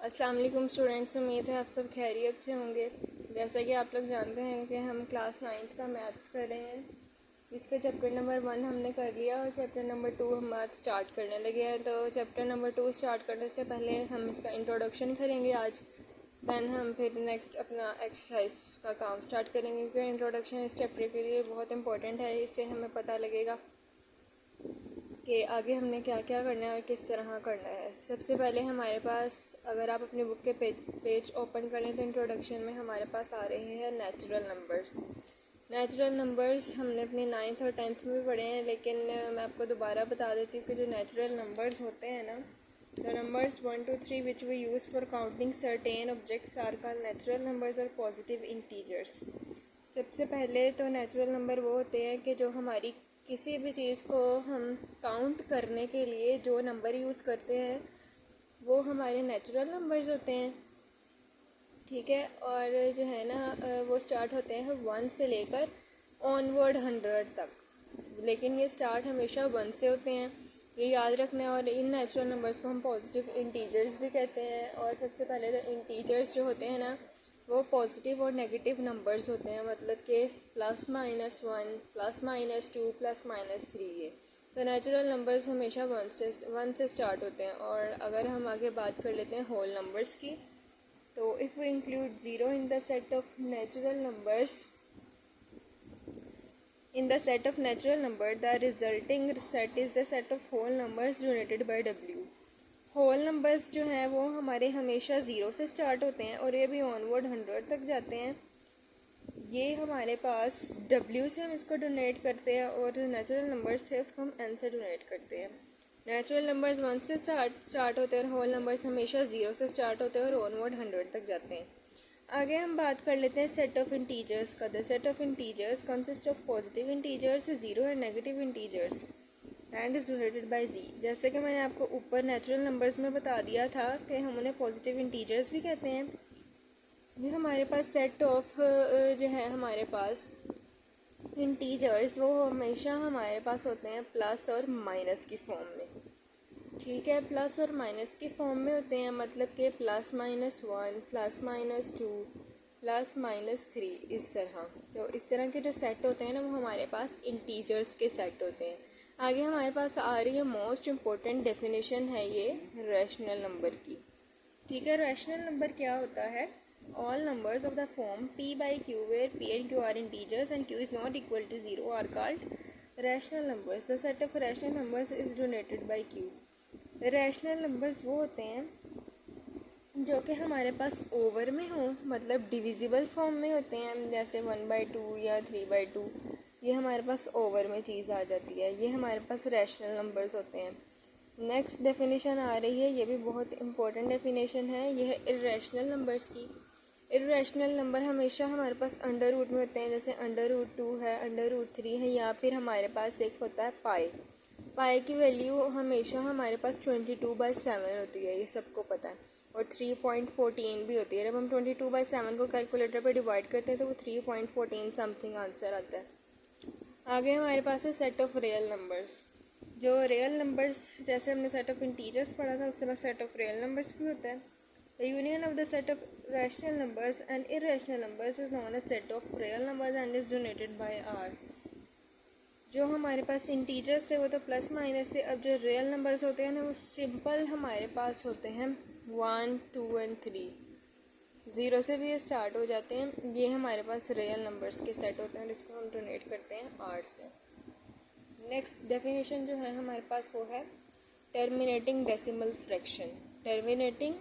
अस्सलाम वालेकुम स्टूडेंट्स, उम्मीद है आप सब खैरियत से होंगे। जैसा कि आप लोग जानते हैं कि हम क्लास 9th का मैथ्स कर रहे हैं। इसका चैप्टर नंबर 1 हमने कर लिया और चैप्टर नंबर 2 हम मैथ्स स्टार्ट करने लगे हैं। तो चैप्टर नंबर 2 स्टार्ट करने से पहले हम इसका इंट्रोडक्शन करेंगे आज। दैन हम फिर नेक्स्ट अपना एक्सरसाइज का काम स्टार्ट करेंगे, क्योंकि इंट्रोडक्शन इस चैप्टर के लिए बहुत इंपॉर्टेंट है। इससे हमें पता लगेगा कि आगे हमने क्या क्या करना है और किस तरह करना है। सबसे पहले हमारे पास, अगर आप अपनी बुक के पेज ओपन करें तो इंट्रोडक्शन में हमारे पास आ रहे हैं नेचुरल नंबर्स। नेचुरल नंबर्स हमने अपने 9th और 10th में पढ़े हैं, लेकिन मैं आपको दोबारा बता देती हूँ कि जो नेचुरल नंबर्स होते हैं ना, the numbers 1 to 3 which we use for counting certain objects are called natural numbers और पॉजिटिव इंटीजर्स। सबसे पहले तो नेचुरल नंबर वो होते हैं कि जो हमारी किसी भी चीज़ को हम काउंट करने के लिए जो नंबर यूज़ करते हैं वो हमारे नेचुरल नंबर्स होते हैं। ठीक है, और जो है ना वो स्टार्ट होते हैं 1 से लेकर ऑनवर्ड 100 तक, लेकिन ये स्टार्ट हमेशा 1 से होते हैं, ये याद रखना है। और इन नेचुरल नंबर्स को हम पॉजिटिव इंटीजर्स भी कहते हैं। और सबसे पहले तो इंटीजर्स जो होते हैं ना, वो पॉजिटिव और नेगेटिव नंबर्स होते हैं, मतलब कि +-1, +-2, +-3 ये। तो नेचुरल नंबर्स हमेशा 1 से स्टार्ट होते हैं। और अगर हम आगे बात कर लेते हैं होल नंबर्स की, तो if we include 0 in the set of natural numbers, in the set of natural number, the resulting set is the set of whole numbers denoted by W। Whole numbers जो हैं वो हमारे हमेशा 0 से start होते हैं और ये भी ऑनवर्ड 100 तक जाते हैं। ये हमारे पास W से हम इसको डोनेट करते हैं, और जो नेचुरल नंबर्स थे उसको हम N से डोनेट करते हैं। नेचुरल नंबर्स 1 से स्टार्ट होते हैं और होल नंबर्स हमेशा 0 से स्टार्ट होते हैं और ऑनवर्ड 100 तक जाते हैं। आगे हम बात कर लेते हैं सेट ऑफ इंटीजर्स का। The set of integers consist of positive integers 0 and negative integers and is donated by Z. जैसे कि मैंने आपको ऊपर नेचुरल नंबर्स में बता दिया था कि हम उन्हें पॉजिटिव इंटीजर्स भी कहते हैं। जो हमारे पास सेट ऑफ जो है हमारे पास इंटीजर्स, वो हमेशा हमारे पास होते हैं प्लस और माइनस की फॉर्म में। ठीक है, प्लस और माइनस की फॉर्म में होते हैं, मतलब कि +-1, +-2, +-3 इस तरह। तो इस तरह के जो सेट होते हैं ना, वो हमारे पास इंटीजर्स के सेट होते हैं। आगे हमारे पास आ रही है मोस्ट इम्पोर्टेंट डेफिनेशन है ये रैशनल नंबर की। ठीक है, रैशनल नंबर क्या होता है? All numbers of the form p/q where p and q are integers and q is not equal to 0 are called rational numbers। The set of rational numbers is denoted by q। Rational numbers वो होते हैं जो कि हमारे पास over में हो, मतलब divisible form में होते हैं, जैसे 1/2 या 3/2। ये हमारे पास ओवर में चीज़ आ जाती है, ये हमारे पास रैशनल नंबर्स होते हैं। नेक्स्ट डेफिनेशन आ रही है, ये भी बहुत इंपॉर्टेंट डेफिनेशन है, ये है इर्रेशनल नंबर्स की। इर्रेशनल नंबर हमेशा हमारे पास अंडर रूट में होते हैं, जैसे √2 है, √3 है, या फिर हमारे पास एक होता है पाई। पाई की वैल्यू हमेशा हमारे पास 22/7 होती है, ये सबको पता है। और 3.14 भी होती है। जब हम 22/7 को कैलकुलेटर पे डिवाइड करते हैं तो वो 3.14 समथिंग आंसर आता है। आगे हमारे पास है सेट ऑफ रियल नंबर्स। जो रियल नंबर्स, जैसे हमने सेट ऑफ इंटीजर्स पढ़ा था, उस तरह सेट ऑफ रियल नंबर्स भी होता है। The union of the set of rational numbers and irrational numbers is known as set of real numbers and is donated by R. जो हमारे पास इंटीजर्स थे वो तो प्लस माइनस थे। अब जो रियल नंबर्स होते हैं ना, वो सिंपल हमारे पास होते हैं 1, 2 और 3। 0 से भी ये स्टार्ट हो जाते हैं। ये हमारे पास रियल नंबर्स के सेट होते हैं, जिसको हम डोनेट करते हैं आर से। नेक्स्ट डेफिनेशन जो है हमारे पास वो है terminating decimal fraction. Terminating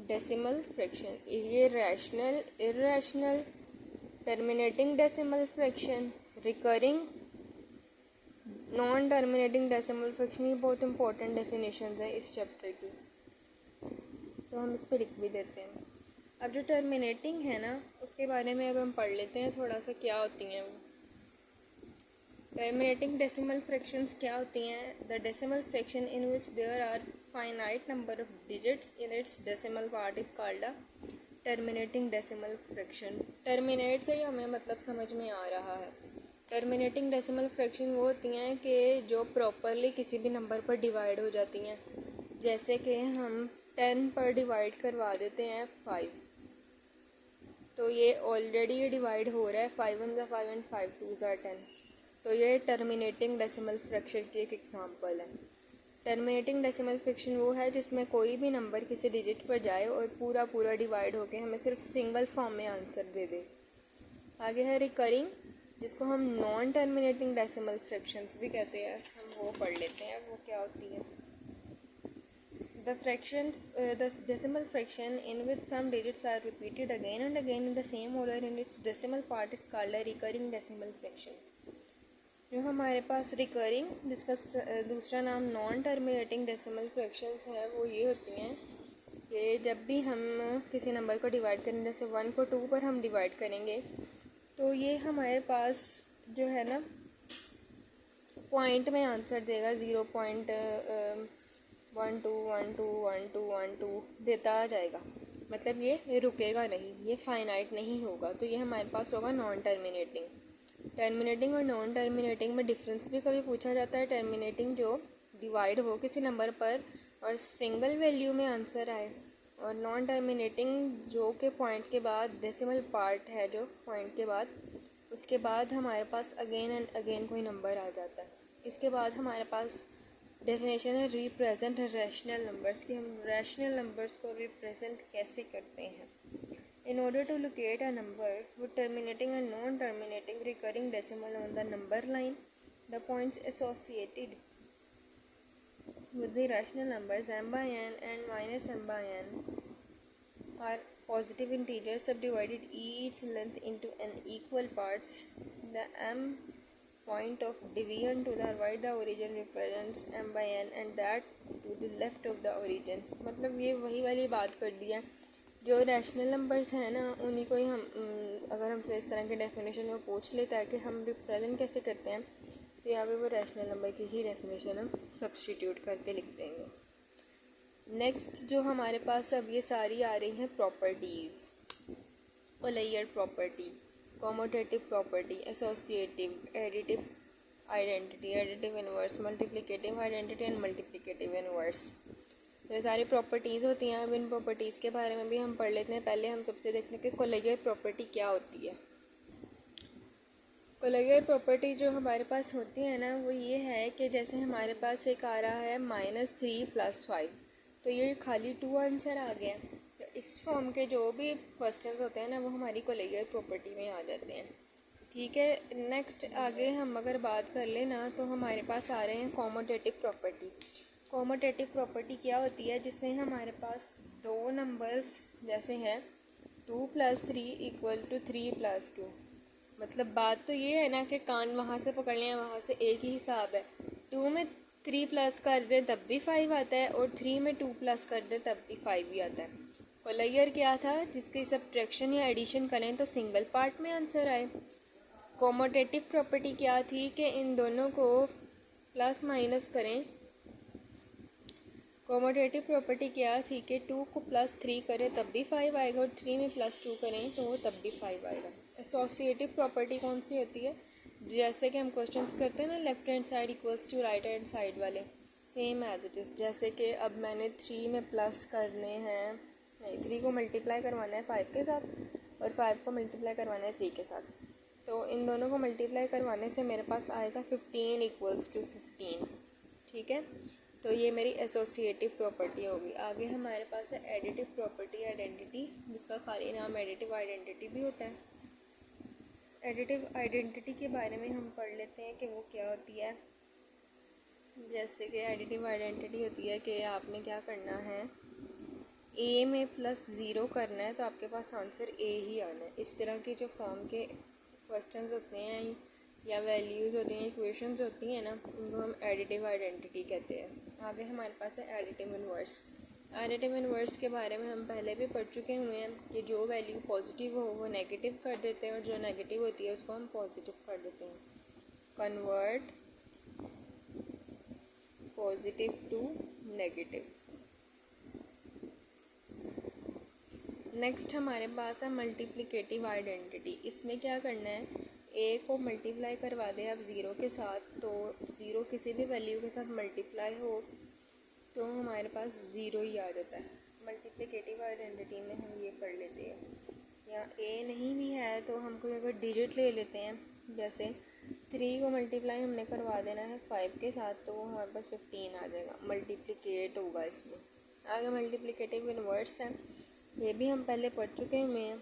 decimal fraction, ये rational, irrational, terminating decimal fraction, recurring, non terminating decimal fraction, ये बहुत इंपॉर्टेंट डेफिनेशन है इस चैप्टर की, तो हम इस पर लिख भी देते हैं। अब जो टर्मिनेटिंग है ना, उसके बारे में अब हम पढ़ लेते हैं थोड़ा सा, क्या होती हैं वो। टर्मिनेटिंग डेसिमल फ्रैक्शंस क्या होती हैं? The decimal fraction in which there are finite number of digits in its decimal part is called a terminating decimal fraction. Terminate से ही हमें मतलब समझ में आ रहा है। टर्मिनेटिंग डेसिमल फ्रैक्शन वो होती हैं कि जो प्रॉपरली किसी भी नंबर पर डिवाइड हो जाती हैं। जैसे कि हम 10 पर डिवाइड करवा देते हैं 5, तो ये ऑलरेडी डिवाइड हो रहा है, 5 1 5 एंड 5 2 10। तो ये टर्मिनेटिंग डेसिमल फ्रैक्शन की एक एग्जांपल है। टर्मिनेटिंग डेसिमल फ्रैक्शन वो है जिसमें कोई भी नंबर किसी डिजिट पर जाए और पूरा पूरा डिवाइड होके हमें सिर्फ सिंगल फॉर्म में आंसर दे दे। आगे है रिकरिंग, जिसको हम नॉन टर्मिनेटिंग डेसिमल फ्रैक्शंस भी कहते हैं। हम वो पढ़ लेते हैं वो क्या होती है। The decimal fraction in which some digits are repeated again and again in the same order in its decimal part is called a recurring decimal fraction। जो हमारे पास रिकरिंग, जिसका दूसरा नाम नॉन टर्मिनेटिंग डेसिमल फ्रैक्शंस है, वो ये होती हैं कि जब भी हम किसी नंबर को डिवाइड करें, जैसे 1 को 2 पर हम डिवाइड करेंगे, तो ये हमारे पास जो है ना पॉइंट में आंसर देगा, 0.12121212 देता आ जाएगा। मतलब ये रुकेगा नहीं, ये फाइनाइट नहीं होगा। तो ये हमारे पास होगा नॉन टर्मिनेटिंग। टर्मिनेटिंग और नॉन टर्मिनेटिंग में डिफरेंस भी कभी पूछा जाता है। टर्मिनेटिंग जो डिवाइड हो किसी नंबर पर और सिंगल वैल्यू में आंसर आए, और नॉन टर्मिनेटिंग जो के पॉइंट के बाद डेसिमल पार्ट है, जो पॉइंट के बाद उसके बाद हमारे पास अगेन एंड अगेन कोई नंबर आ जाता है। इसके बाद हमारे पास डेफिनेशन है रिप्रेजेंट रैशनल नंबर्स की। हम रैशनल नंबर्स को रिप्रेजेंट कैसे करते हैं। In order to locate a number with terminating and non-terminating recurring decimal on the number line, the points associated with the rational numbers m by n and minus m by n are positive integers subdivided each length into n equal parts. The m point of division to the right the origin represents m by n and that to the left of the origin। मतलब ये वही वाली बात कर दी है। जो rational numbers हैं ना, उन्हीं को ही हम अगर हमसे इस तरह के डेफिनेशन में पूछ ले ताकि हम रिप्रेजेंट कैसे करते हैं, तो यहाँ पे वो रैशनल नंबर की ही डेफिनेशन हम सब्स्टिट्यूट करके लिख देंगे। नेक्स्ट जो हमारे पास अब ये सारी आ रही हैं प्रॉपर्टीज़, ओलेयर property, commutative property, associative, additive identity, additive inverse, multiplicative identity and multiplicative inverse. तो ये सारी प्रॉपर्टीज़ होती हैं। अब इन प्रॉपर्टीज़ के बारे में भी हम पढ़ लेते हैं। पहले हम सबसे देखते हैं कि कोलेयर प्रॉपर्टी क्या होती है। कोलेयर प्रॉपर्टी जो हमारे पास होती है ना, वो ये है कि जैसे हमारे पास एक आ रहा है -3 + 5, तो ये खाली 2 आंसर आ गया। तो इस फॉर्म के जो भी क्वेश्चंस होते हैं ना, वो हमारी कोलेयर प्रॉपर्टी में आ जाते हैं। ठीक है, नेक्स्ट आगे हम अगर बात कर लें ना, तो हमारे पास आ रहे हैं कॉमोटेटिव प्रॉपर्टी। कॉमोटेटिव प्रॉपर्टी क्या होती है, जिसमें हमारे पास दो नंबर्स जैसे हैं 2 + 3 = 3 + 2। मतलब बात तो ये है ना कि कान वहाँ से पकड़ लें, वहाँ से एक ही हिसाब है। 2 में 3 प्लस कर दें तब भी 5 आता है, और 3 में 2 प्लस कर दें तब भी 5 ही आता है। कोलेयर क्या था, जिसकी सब्ट्रैक्शन या एडिशन करें तो सिंगल पार्ट में आंसर आए। कॉमोटेटिव प्रॉपर्टी क्या थी कि इन दोनों को प्लस माइनस करें। कॉमोटेटिव प्रॉपर्टी क्या थी कि 2 को +3 करें तब भी 5 आएगा, और 3 में +2 करें तो वो तब भी 5 आएगा। एसोसिएटिव प्रॉपर्टी कौन सी होती है, जैसे कि हम क्वेश्चंस करते हैं ना, left hand side equals to right hand side वाले, सेम एज इट इज़। जैसे कि अब मैंने 3 में प्लस करने हैं, नहीं 3 को मल्टीप्लाई करवाना है 5 के साथ, और 5 को मल्टीप्लाई करवाना है 3 के साथ। तो इन दोनों को मल्टीप्लाई करवाने से मेरे पास आएगा 15 = 15। ठीक है, तो ये मेरी एसोसिएटिव प्रॉपर्टी होगी। आगे हमारे पास है एडिटिव प्रॉपर्टी, आइडेंटिटी, जिसका खाली नाम एडिटिव आइडेंटिटी भी होता है। एडिटिव आइडेंटिटी के बारे में हम पढ़ लेते हैं कि वो क्या होती है। जैसे कि एडिटिव आइडेंटिटी होती है कि आपने क्या करना है, ए में +0 करना है तो आपके पास आंसर ए ही आना है। इस तरह के जो फॉर्म के क्वेश्चंस होते हैं या वैल्यूज़ होती हैं, इक्वेशंस होती हैं ना, उनको हम एडिटिव आइडेंटिटी कहते हैं। आगे हमारे पास है एडिटिव इनवर्स। एडिटिव इनवर्स के बारे में हम पहले भी पढ़ चुके हुए हैं कि जो वैल्यू पॉजिटिव हो वो नेगेटिव कर देते हैं, और जो नेगेटिव होती है उसको हम पॉजिटिव कर देते हैं। Convert positive to negative. Next हमारे पास है मल्टीप्लिकेटिव आइडेंटिटी। इसमें क्या करना है, ए को मल्टीप्लाई करवा दें अब 0 के साथ, तो 0 किसी भी वैल्यू के साथ मल्टीप्लाई हो तो हमारे पास 0 ही आ जाता है। मल्टीप्लिकेटिव आइडेंटिटी में हम ये पढ़ लेते हैं। या ए नहीं भी है तो हम कोई अगर डिजिट ले लेते हैं, जैसे 3 को मल्टीप्लाई हमने करवा देना है 5 के साथ, तो वो हमारे पास 15 आ जाएगा, मल्टीप्लिकेट होगा इसमें। आगे मल्टीप्लिकेटिव इनवर्स है, ये भी हम पहले पढ़ चुके हुए हैं,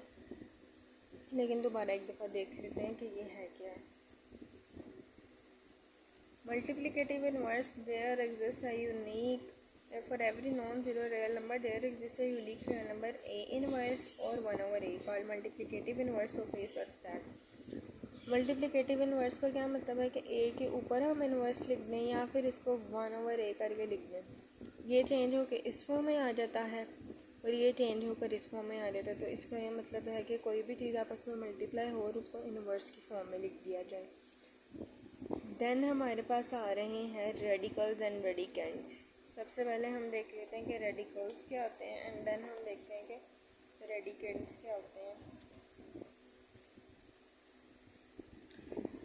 लेकिन दोबारा एक दफ़ा देख लेते हैं कि ये है क्या है। Multiplicative inverse, there exist a unique for every non-zero real number there exists a unique real number a inverse or 1/a called multiplicative inverse of a such that। Multiplicative inverse का क्या मतलब है कि a के ऊपर हम inverse लिख दें या फिर इसको 1/a करके लिख दें। ये चेंज होकर इस फॉर्म में आ जाता है और ये चेंज होकर इस फॉर्म में आ जाता है। तो इसका ये मतलब है कि कोई भी चीज़ आपस में मल्टीप्लाई हो और उसको इन्वर्स की फॉर्म में लिख दिया जाए। देन हमारे पास आ रहे हैं रेडिकल्स एंड रेडिकेंड्स। सबसे पहले हम देख लेते हैं कि रेडिकल्स क्या होते हैं एंड देन हम देखते हैं कि रेडिकेंड्स क्या होते हैं।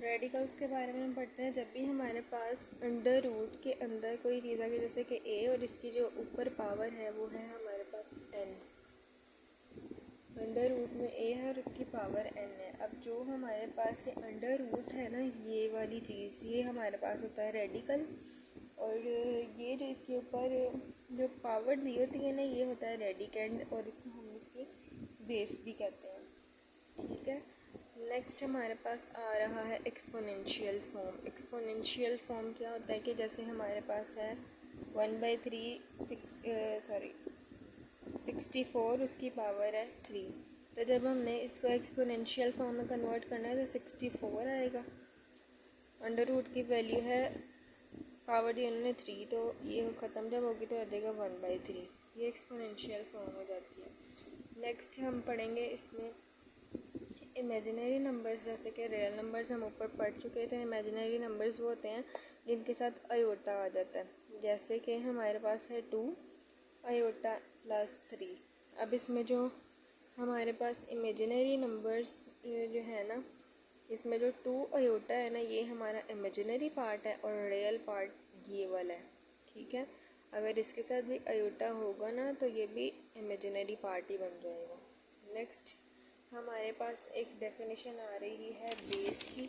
रेडिकल्स के बारे में हम पढ़ते हैं जब भी हमारे पास अंडर रूट के अंदर कोई चीज़ आ गई, जैसे कि ए और इसकी जो ऊपर पावर है वो है हमारे पास n। अंडर रूट में ए है और उसकी पावर n है। अब जो हमारे पास ये अंडर रूट है ना, ये वाली चीज़, ये हमारे पास होता है रेडिकल, और ये जो इसके ऊपर जो पावर दी होती है ना, ये होता है रेडिकेंड, और इसको हम इसकी बेस भी कहते हैं। ठीक है, नेक्स्ट हमारे पास आ रहा है एक्सपोनेंशियल फॉर्म। एक्सपोनेंशियल फॉर्म क्या होता है कि जैसे हमारे पास है 64 उसकी पावर है 3, तो जब हमने इसको एक्सपोनेंशियल फॉर्म में कन्वर्ट करना है तो 64 आएगा। अंडर रूट की वैल्यू है, पावर दी उन्होंने 3, तो ये ख़त्म जब होगी तो आ जाएगा 1/3। ये एक्सपोनेंशियल फॉर्म हो जाती है। नेक्स्ट हम पढ़ेंगे इसमें इमेजिनरी नंबर्स, जैसे कि रियल नंबर्स हम ऊपर पढ़ चुके थे। इमेजिनरी नंबर्स वो होते हैं जिनके साथ आयोटा आ जाता है, जैसे कि हमारे पास है 2 आयोटा प्लस 3। अब इसमें जो हमारे पास इमेजिनरी नंबर्स जो है ना, इसमें जो 2 आयोटा है ना, ये हमारा इमेजिनरी पार्ट है और रियल पार्ट ये वाला है। ठीक है, अगर इसके साथ भी आयोटा होगा ना तो ये भी इमेजिनरी पार्ट ही बन जाएगा। नेक्स्ट हमारे पास एक डेफिनेशन आ रही है बेस की।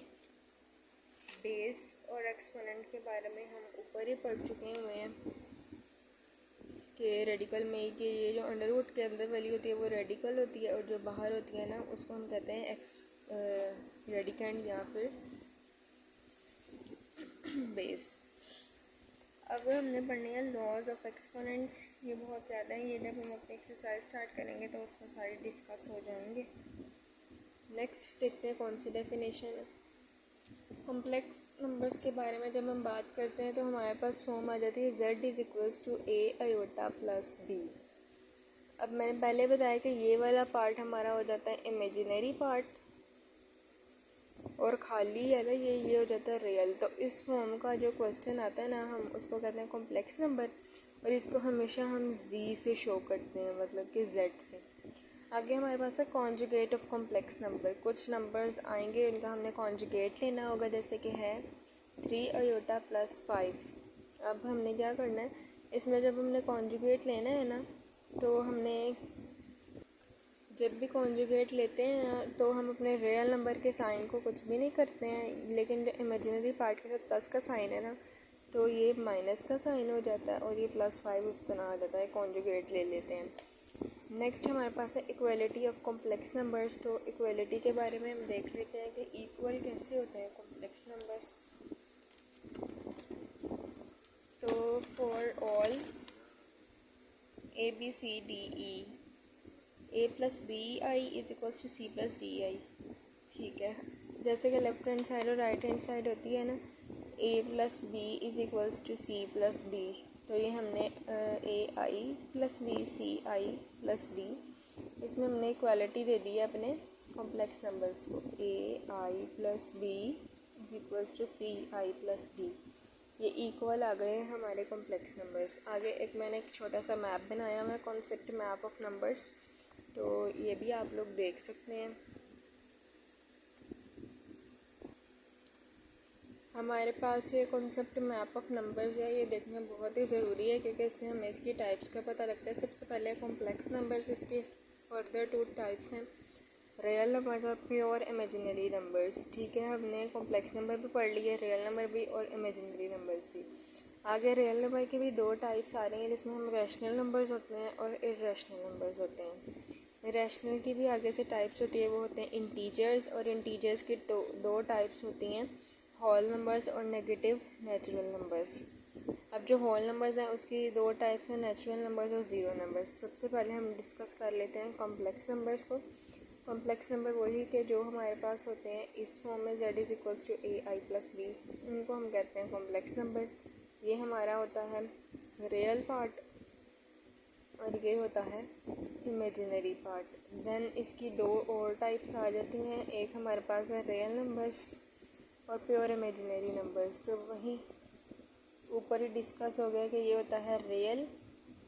बेस और एक्सपोनेंट के बारे में हम ऊपर ही पढ़ चुके हुए हैं कि रेडिकल में कि ये जो अंडर रूट के अंदर वैल्यू होती है वो रेडिकल होती है, और जो बाहर होती है ना उसको हम कहते हैं रेडिकेंड या फिर बेस। अब हमने पढ़ने हैं लॉज ऑफ एक्सपोनेंट्स। ये बहुत ज़्यादा है, ये जब हम अपनी एक्सरसाइज स्टार्ट करेंगे तो उसमें सारे डिस्कस हो जाएंगे। नेक्स्ट देखते हैं कौन सी डेफिनेशन है। कॉम्प्लेक्स नंबर्स के बारे में जब हम बात करते हैं तो हमारे पास फॉर्म आ जाती है z = a iota plus b। अब मैंने पहले बताया कि ये वाला पार्ट हमारा हो जाता है इमेजिनरी पार्ट और खाली है ना ये हो जाता है रियल। तो इस फॉर्म का जो क्वेश्चन आता है ना, हम उसको कहते हैं कॉम्प्लेक्स नंबर, और इसको हमेशा हम z से शो करते हैं, मतलब कि z से। आगे हमारे पास है कॉन्जुगेट ऑफ कॉम्प्लेक्स नंबर। कुछ नंबर्स आएंगे उनका हमने कॉन्जुगेट लेना होगा, जैसे कि है 3 आयोटा प्लस 5। अब हमने क्या करना है, इसमें जब हमने कॉन्जुगेट लेना है ना, तो हमने जब भी कॉन्जुगेट लेते हैं तो हम अपने रियल नंबर के साइन को कुछ भी नहीं करते हैं, लेकिन जो इमेजिनरी पार्ट के साथ प्लस का साइन है ना, तो ये माइनस का साइन हो जाता है और ये +5 उस तरह आ जाता है। कॉन्जुगेट ले लेते हैं। नेक्स्ट हमारे पास है इक्वलिटी ऑफ कॉम्प्लेक्स नंबर्स। तो इक्वलिटी के बारे में हम देख लेते हैं कि इक्वल कैसे होते हैं कॉम्प्लेक्स नंबर्स। तो for all ABCDE A+BI = C+DI। ठीक है, जैसे कि लेफ्ट हैंड साइड और राइट हैंड साइड होती है ना, A+B = C+D। तो ये हमने AI + B CI+D, इसमें हमने इक्वालिटी दे दी है अपने कॉम्प्लेक्स नंबर्स को। AI + B = CI+D, ये इक्वल आ गए हैं हमारे कॉम्प्लेक्स नंबर्स। आगे मैंने एक छोटा सा मैप बनाया हुआ है, कॉन्सेप्ट मैप ऑफ नंबर्स, तो ये भी आप लोग देख सकते हैं। हमारे पास ये कॉन्सेप्ट मैप ऑफ नंबर्स है, ये देखना बहुत ही ज़रूरी है क्योंकि इससे हमें इसकी टाइप्स का पता लगता है। सबसे पहले कॉम्प्लेक्स नंबर्स, इसके फर्दर टू टाइप्स हैं, रियल नंबर्स और प्योर इमेजिनरी नंबर्स। ठीक है, हमने कॉम्प्लेक्स नंबर भी पढ़ लिए, रियल नंबर भी और इमेजिनरी नंबर्स भी। आगे रियल नंबर की भी दो टाइप्स आ रही हैं जिसमें हम रैशनल नंबर्स होते हैं और इर्रेशनल नंबर्स होते हैं। रैशनल की भी आगे से टाइप्स होती है, वो होते हैं इंटीजर्स, और इंटीजर्स की दो टाइप्स होती हैं, होल नंबर्स और नेगेटिव नेचुरल नंबर्स। अब जो होल नंबर्स हैं उसकी दो टाइप्स हैं, नेचुरल नंबर्स और ज़ीरो नंबर्स। सबसे पहले हम डिस्कस कर लेते हैं कॉम्प्लेक्स नंबर्स को। कॉम्प्लेक्स नंबर वही के जो हमारे पास होते हैं इस फॉर्म में z=ai+b, उनको हम कहते हैं कॉम्प्लेक्स नंबर्स। ये हमारा होता है रियल पार्ट और ये होता है इमेजिनरी पार्ट। देन इसकी दो और टाइप्स आ जाती हैं, एक हमारे पास है रियल नंबर्स और प्योर इमेजिनरी नंबर्स। तो वहीं ऊपर ही डिस्कस हो गया कि ये होता है रियल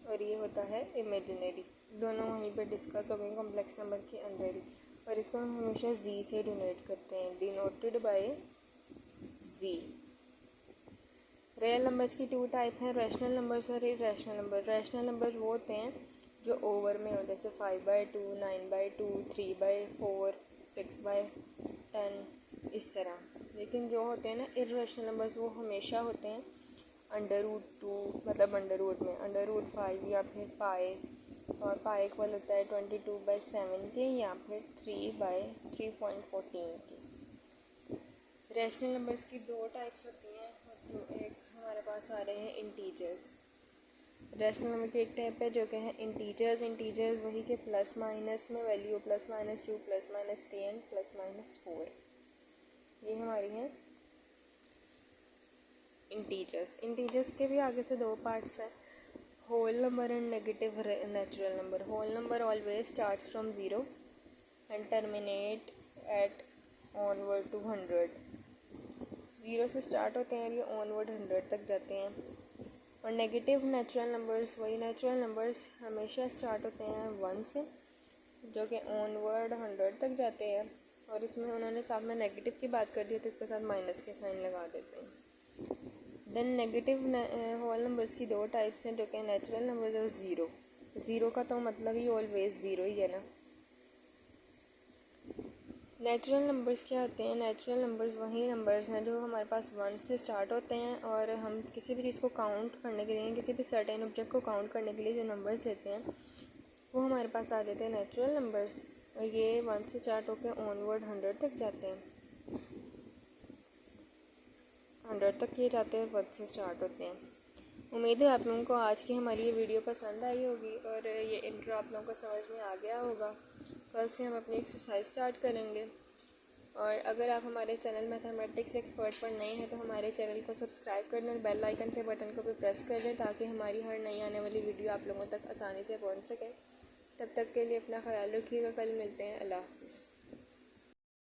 और ये होता है इमेजिनरी, दोनों वहीं पे डिस्कस हो गए कॉम्प्लेक्स नंबर के अंदर ही। और इसको हम हमेशा जी से डिनोट करते हैं, denoted by G. Real numbers की टू टाइप हैं, रैशनल नंबर्स और इरेशनल नंबर। रैशनल नंबर वो होते हैं जो ओवर में हो, जैसे 5/2, 9/2, 3/4, 6/10, इस तरह। लेकिन जो होते हैं ना इरेशनल नंबर्स, वो हमेशा होते हैं √2, मतलब अंडर में √5 या फिर पाए, और पाए इक्वल होता है 22/7 के या फिर 3/3.14 के। रैशनल नंबर्स की दो टाइप्स होती हैं, तो एक हमारे पास आ रहे हैं इंटीजर्स। रैशनल नंबर की एक टाइप है जो कि है इंटीजर्स। इंटीजर्स वही के प्लस माइनस में वैल्यू +-2, +-3 एंड +-4, ये हमारी हैं इंटीजर्स। इंटीजर्स के भी आगे से दो पार्ट्स हैं, whole number and negative natural number. Whole number always starts from 0 and terminate at onward to 100। 0 से स्टार्ट होते हैं और ये ऑनवर्ड 100 तक जाते हैं। और नेगेटिव नेचुरल नंबर्स, वही नेचुरल नंबर्स हमेशा स्टार्ट होते हैं 1 से, जो कि ऑनवर्ड 100 तक जाते हैं। और इसमें उन्होंने साथ में नेगेटिव की बात कर दी तो इसके साथ माइनस के साइन लगा देते हैं। देन नेगेटिव होल नंबर्स की दो टाइप्स हैं जो कि नेचुरल नंबर्स और ज़ीरो। ज़ीरो का तो मतलब ही ऑलवेज ज़ीरो ही है ना। नेचुरल नंबर्स क्या होते हैं? नेचुरल नंबर्स वही नंबर्स हैं जो हमारे पास 1 से स्टार्ट होते हैं, और हम किसी भी चीज़ को काउंट करने के लिए, किसी भी सर्टेन ऑब्जेक्ट को काउंट करने के लिए जो नंबर्स लेते हैं वो हमारे पास आ जाते हैं नेचुरल नंबर्स। और ये 1 से स्टार्ट होकर ऑनवर्ड 100 तक जाते हैं, 100 तक ये जाते हैं, 1 से स्टार्ट होते हैं। उम्मीद है आप लोगों को आज की हमारी ये वीडियो पसंद आई होगी और ये इंट्रो आप लोगों को समझ में आ गया होगा। कल से हम अपनी एक्सरसाइज स्टार्ट करेंगे। और अगर आप हमारे चैनल मैथमेटिक्स एक्सपर्ट पर नए हैं तो हमारे चैनल को सब्सक्राइब कर दें, बेल आइकन के बटन को भी प्रेस कर दें ताकि हमारी हर नई आने वाली वीडियो आप लोगों तक आसानी से पहुंच सके। तब तक के लिए अपना ख्याल रखिएगा, कल मिलते हैं, अल्लाह हाफ़िज़।